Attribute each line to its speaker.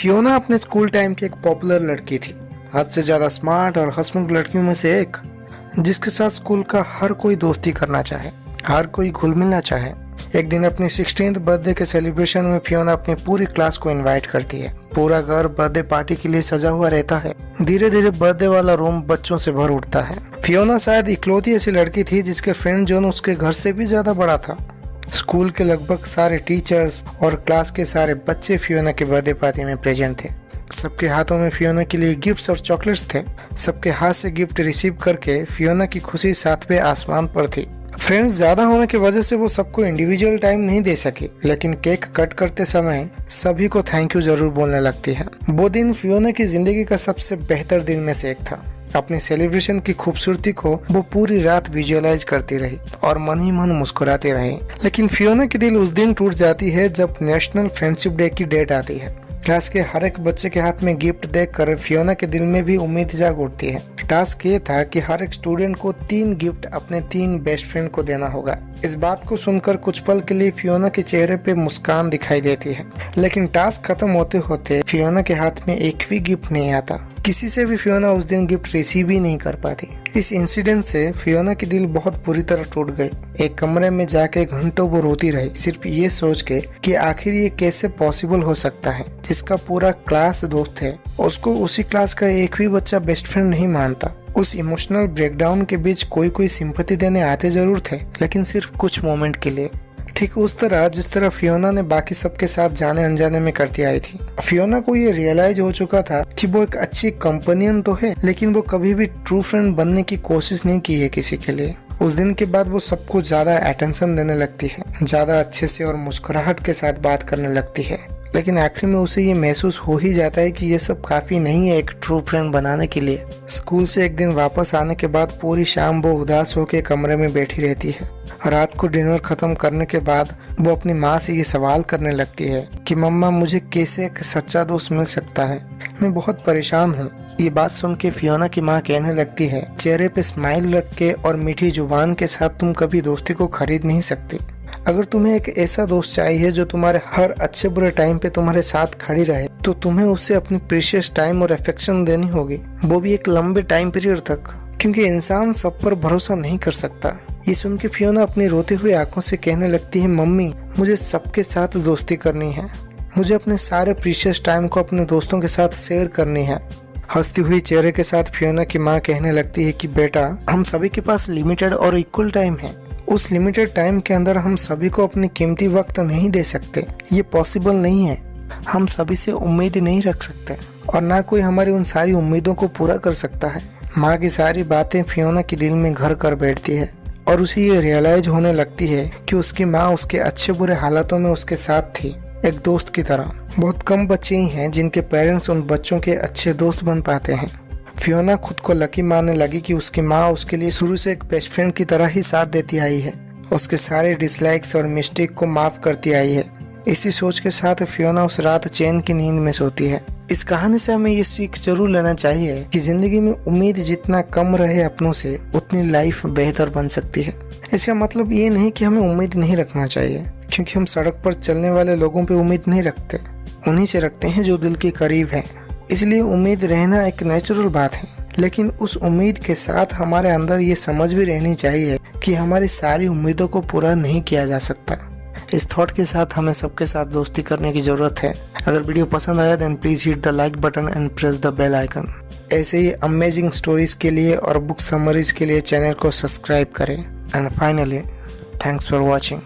Speaker 1: Fiona अपने school time की एक पॉपुलर लड़की थी, हद से ज्यादा स्मार्ट और हंसमुख लड़कियों में से एक, जिसके साथ स्कूल का हर कोई दोस्ती करना चाहे, हर कोई घुल मिलना चाहे। एक दिन अपनी 16th बर्थडे के सेलिब्रेशन में फियोना अपनी पूरी क्लास को इनवाइट करती है। पूरा घर बर्थडे पार्टी के लिए सजा हुआ रहता है। धीरे धीरे बर्थडे वाला रूम बच्चों से भर उठता है। फियोना शायद इकलौती ऐसी लड़की थी जिसके फ्रेंड जोन उसके घर से भी ज्यादा बड़ा था। स्कूल के लगभग सारे टीचर्स और क्लास के सारे बच्चे फियोना के बर्थडे पार्टी में प्रेजेंट थे। सबके हाथों में फियोना के लिए गिफ्ट्स और चॉकलेट्स थे। सबके हाथ से गिफ्ट रिसीव करके फियोना की खुशी सातवें आसमान पर थी। फ्रेंड्स ज्यादा होने की वजह से वो सबको इंडिविजुअल टाइम नहीं दे सकी, लेकिन केक कट करते समय सभी को थैंक यू जरूर बोलने लगती है। वो दिन फियोना की जिंदगी का सबसे बेहतर दिन में से एक था। अपनी सेलिब्रेशन की खूबसूरती को वो पूरी रात विजुअलाइज करती रही और मन ही मन मुस्कुराती रही। लेकिन फियोना की दिल उस दिन टूट जाती है जब नेशनल फ्रेंडशिप डे की डेट आती है। क्लास के हर एक बच्चे के हाथ में गिफ्ट देखकर फियोना के दिल में भी उम्मीद जाग उठती है। टास्क ये था कि हर एक स्टूडेंट को 3 गिफ्ट अपने 3 बेस्ट फ्रेंड को देना होगा। इस बात को सुनकर कुछ पल के लिए फियोना के चेहरे पे मुस्कान दिखाई देती है, लेकिन टास्क खत्म होते होते फियोना के हाथ में एक भी गिफ्ट नहीं आता। किसी से भी फियोना उस दिन गिफ्ट रिसीव ही नहीं कर पाती। इस इंसिडेंट से फियोना की दिल बहुत बुरी तरह टूट गई। एक कमरे में जाके घंटों वो रोती रही, सिर्फ ये सोच के कि आखिर ये कैसे पॉसिबल हो सकता है। जिसका पूरा क्लास दोस्त है, उसको उसी क्लास का एक भी बच्चा बेस्ट फ्रेंड नहीं मानता। उस इमोशनल ब्रेकडाउन के बीच कोई सिंपैथी देने आते जरूर थे, लेकिन सिर्फ कुछ मोमेंट के लिए। ठीक उस तरह जिस तरह फियोना ने बाकी सबके साथ जाने अनजाने में करती आई थी। फियोना को ये रियलाइज हो चुका था कि वो एक अच्छी कंपेनियन तो है, लेकिन वो कभी भी ट्रू फ्रेंड बनने की कोशिश नहीं की है किसी के लिए। उस दिन के बाद वो सबको ज्यादा अटेंशन देने लगती है, ज्यादा अच्छे से और मुस्कुराहट के साथ बात करने लगती है। लेकिन आखिर में उसे ये महसूस हो ही जाता है कि ये सब काफी नहीं है एक ट्रू फ्रेंड बनाने के लिए। स्कूल से एक दिन वापस आने के बाद पूरी शाम वो उदास होकर कमरे में बैठी रहती है। रात को डिनर खत्म करने के बाद वो अपनी माँ से ये सवाल करने लगती है कि मम्मा, मुझे कैसे एक सच्चा दोस्त मिल सकता है? मैं बहुत परेशान हूँ। ये बात सुन के फियोना की माँ कहने लगती है, चेहरे पे स्माइल रख के और मीठी जुबान के साथ तुम कभी दोस्ती को खरीद नहीं सकती। अगर तुम्हें एक ऐसा दोस्त चाहिए जो तुम्हारे हर अच्छे बुरे टाइम पे तुम्हारे साथ खड़ी रहे, तो तुम्हें उसे अपनी प्रीशियस टाइम और अफेक्शन देनी होगी, वो भी एक लंबे टाइम पीरियड तक, क्योंकि इंसान सब पर भरोसा नहीं कर सकता। ये सुन के फियोना अपनी रोती हुई आंखों से कहने लगती है, मम्मी, मुझे सबके साथ दोस्ती करनी है। मुझे अपने सारे प्रीशियस टाइम को अपने दोस्तों के साथ शेयर करनी है। हंसती हुई चेहरे के साथ फियोना की माँ कहने लगती है कि बेटा, हम सभी के पास लिमिटेड और इक्वल टाइम है। उस लिमिटेड टाइम के अंदर हम सभी को अपनी कीमती वक्त नहीं दे सकते। ये पॉसिबल नहीं है। हम सभी से उम्मीद नहीं रख सकते और ना कोई हमारी उन सारी उम्मीदों को पूरा कर सकता है। माँ की सारी बातें फियोना के दिल में घर कर बैठती है और उसे ये रियलाइज होने लगती है कि उसकी माँ उसके अच्छे बुरे हालातों में उसके साथ थी, एक दोस्त की तरह। बहुत कम बच्चे ही हैं जिनके पेरेंट्स उन बच्चों के अच्छे दोस्त बन पाते हैं। फियोना खुद को लकी मानने लगी कि उसकी माँ उसके लिए शुरू से एक बेस्ट फ्रेंड की तरह ही साथ देती आई है, उसके सारे डिसलाइक्स और मिस्टेक को माफ करती आई है। इसी सोच के साथ फियोना उस रात चैन की नींद में सोती है। इस कहानी से हमें ये सीख जरूर लेना चाहिए कि जिंदगी में उम्मीद जितना कम रहे अपनों से, उतनी लाइफ बेहतर बन सकती है। इसका मतलब ये नहीं कि हमें उम्मीद नहीं रखना चाहिए, क्योंकि हम सड़क पर चलने वाले लोगों पे उम्मीद नहीं रखते, उन्हीं से रखते हैं जो दिल के करीब है। इसलिए उम्मीद रहना एक नेचुरल बात है, लेकिन उस उम्मीद के साथ हमारे अंदर ये समझ भी रहनी चाहिए कि हमारी सारी उम्मीदों को पूरा नहीं किया जा सकता। इस थॉट के साथ हमें सबके साथ दोस्ती करने की जरूरत है। अगर वीडियो पसंद आया then please hit the like button and press the bell icon. ऐसे ही अमेजिंग स्टोरीज के लिए और बुक समरीज के लिए चैनल को सब्सक्राइब करें। And finally, thanks for watching.